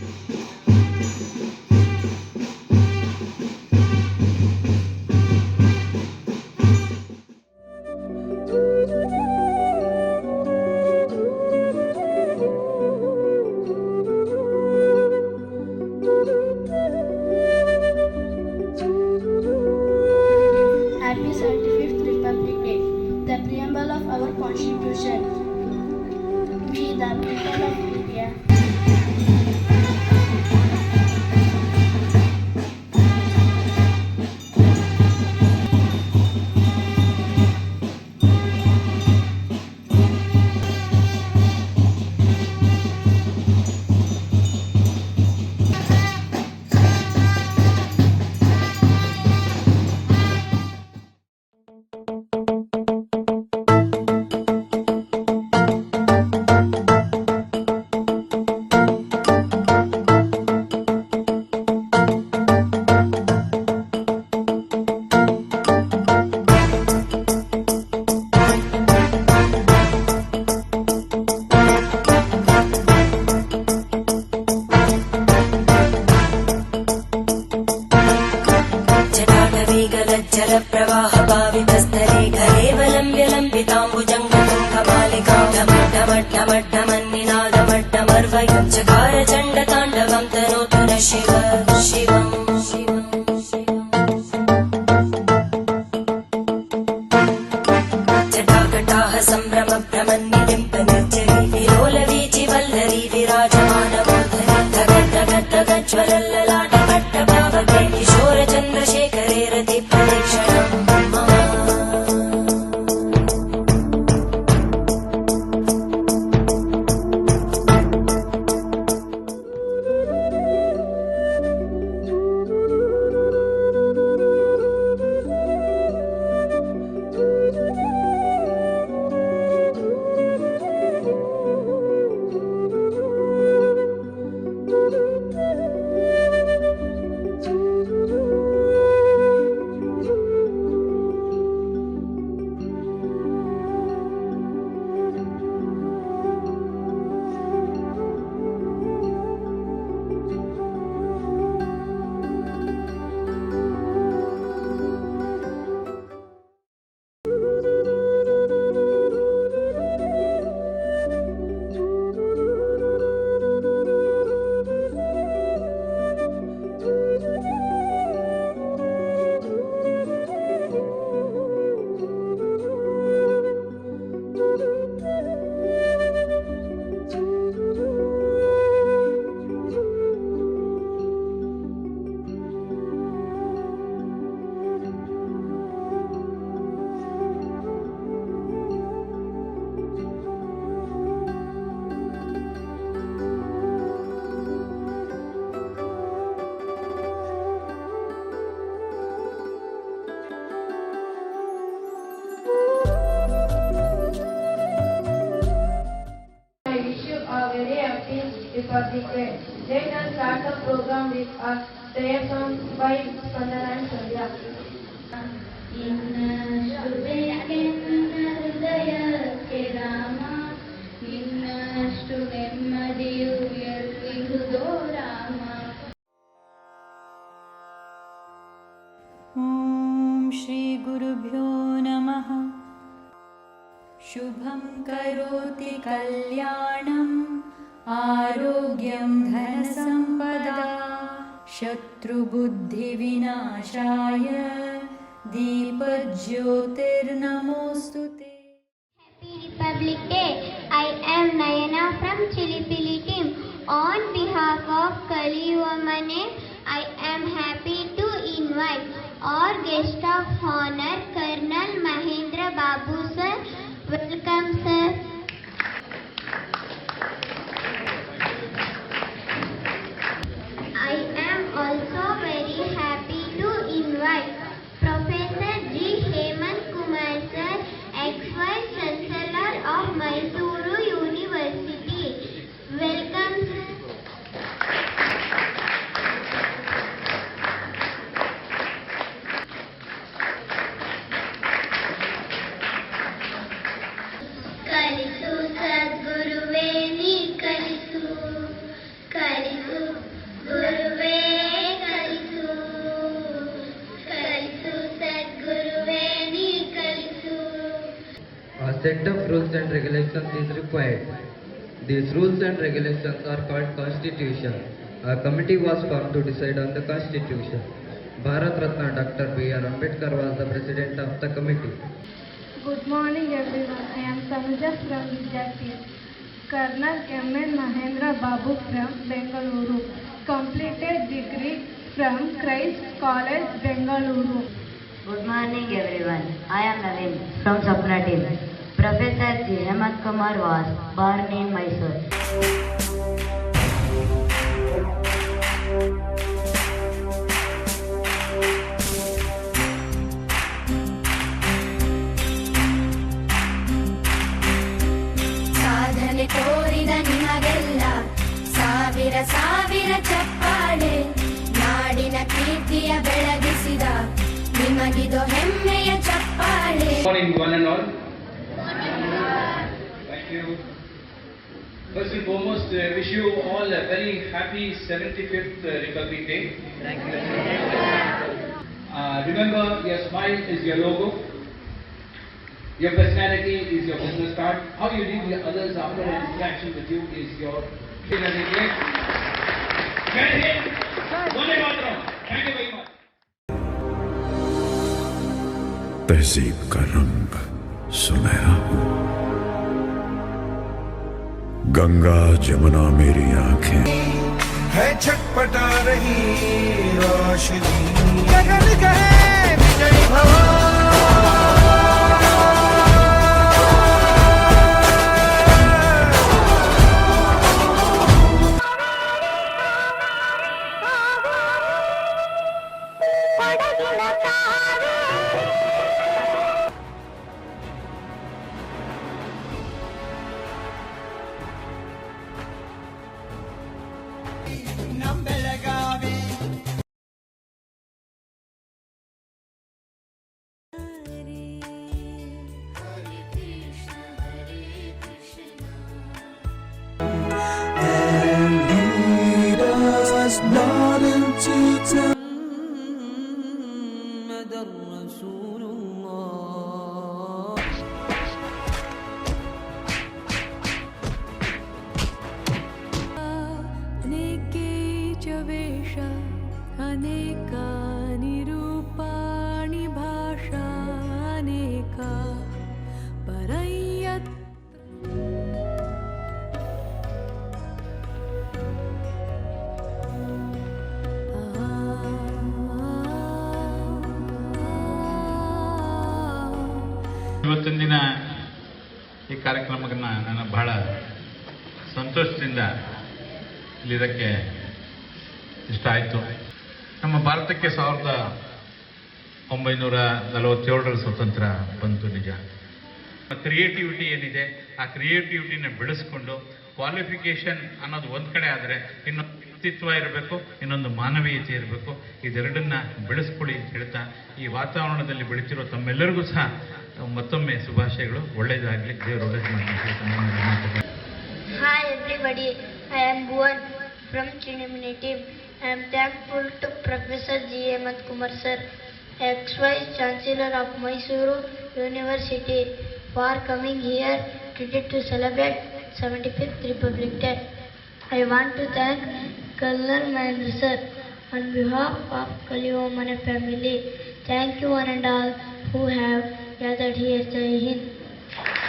Happy 75th Republic Day. The preamble of our Constitution. We, the people of India, जलप्रवाहपावितस्थले घरेवलम्ब्यलम्बिताम्बुजङ्गतुङ्गमालिकां ढमड्ढमड्ढमड्ढमन्निनादमड्ढमर्वयं चकारचण्डताण्डवं तनोतु न शिव शिवम् जटाकटाः सम्भ्रमभ्रमन्निलिम्प निर्जरी विलोलवीचि Vallari विराजमानमूर्धनि धगद्धगद्धगज्ज्वलल्ललाटपट्टपावके किशोरचन्द्रशेखरे रतिप्रदक्षिणम् Republic Day. Let us start the program with a prayer song by Spandana and Sandhya. ಹೃದಯಕ್ಕೆ ರಾಮ ಇನ್ನಷ್ಟು ನೆಮ್ಮದಿಯು ಎಲ್ಲಿರುವುದೋ ರಾಮ. ಓಂ ಶ್ರೀ ಗುರುಭ್ಯೋ ನಮಃ. ಶುಭಂ ಕರೋತಿ ಕಲ್ಯಾಣಂ ಆರೋಗ್ಯಂ ಧನಸಂಪದಾ ಶತ್ರುಬುದ್ಧಿವಿನಾಶಾಯ ದೀಪಜ್ಯೋತಿರ್ನಮೋಸ್ತುತೇ. Happy Republic Day. I am Nayana from Chilipili team. On behalf of Kaliyamane, I am happy to invite our guest of honor, Colonel Mahendra Babu sir. Welcome sir. I am also very happy to invite Professor G. Hemant Kumar sir, ex-Vice Chancellor of Mysuru University. Welcome sir. Kali rules and regulations is required. These rules and regulations are called Constitution. A committee was formed to decide on the Constitution. Bharat Ratna Dr. B.R. Ambedkar was the president of the committee. Good morning everyone. I am Sanuja from Vidyapith. Colonel M.N. Mahendra Babu from Bengaluru. Completed degree from Christ College, Bengaluru. Good morning everyone. I am Naveen from Sapna team. Professor G. Hemant Kumar was born in Mysore. ಸಾಧನೆ ತೋರಿದ ನಿಮಗೆಲ್ಲ ಸಾವಿರ ಸಾವಿರ ಚಪ್ಪಾಳೆ, ನಾಡಿನ ಕೀರ್ತಿಯ ಬೆಳಗಿಸಿದ ನಿಮಗಿದು ಹೆಮ್ಮೆಯ ಚಪ್ಪಾಳೆ. Good morning, one and all. Thank you. First and foremost, wish you all a very happy 75th Republic Day. Thank you. Remember, your smile is your logo. Your personality is your business card. How you deal with others after an interaction with you is your certificate. Thank you very much. तहजीब का रंग सुनहरा हूं, गंगा जमुना मेरी आंखें है छटपटा रही रोशनी, गगन कहे विजय भव। Not into time. अनेके च वेश अनेकानि रूपाणि भाषा अनेका परयत् ಇವತ್ತಿನ ದಿನ ಈ ಕಾರ್ಯಕ್ರಮಕ್ಕೆ ನಾನು ಬಹಳ ಸಂತೋಷದಿಂದ ಇಲ್ಲಿದ್ದಕ್ಕೆ ಇಷ್ಟ ಆಯಿತು. ನಮ್ಮ ಭಾರತಕ್ಕೆ 1947 ಸ್ವತಂತ್ರ ಬಂತು ನಿಜ. ಕ್ರಿಯೇಟಿವಿಟಿ ಏನಿದೆ ಆ ಕ್ರಿಯೇಟಿವಿಟಿನ ಬೆಳೆಸ್ಕೊಂಡು ಕ್ವಾಲಿಫಿಕೇಷನ್ ಅನ್ನೋದು ಒಂದು ಕಡೆ ಆದರೆ ಇನ್ನೊಂದು ವ್ಯಕ್ತಿತ್ವ ಇರಬೇಕು, ಇನ್ನೊಂದು ಮಾನವೀಯತೆ ಇರಬೇಕು. ಇದೆರಡನ್ನ ಬೆಳೆಸ್ಕೊಳ್ಳಿ ಅಂತ ಹೇಳ್ತಾ ಈ ವಾತಾವರಣದಲ್ಲಿ ಬೆಳೀತಿರೋ ತಮ್ಮೆಲ್ಲರಿಗೂ ಸಹ ಮತ್ತೊಮ್ಮೆ ಶುಭಾಶಯಗಳು. ಒಳ್ಳೆಯದಾಗಲಿ, ದೇವರು ಒಳ್ಳೇದು ಮಾಡಿ. Hi everybody, I am Bhuvan from Chinimani team. I am thankful to Professor G. Hemant Kumar sir, ex-Vice Chancellor of Mysuru University, for coming here today to celebrate 75th Republic Day. I want to thank Colonel Mahendra sir on behalf of Kalivamane family. Thank you one and all who have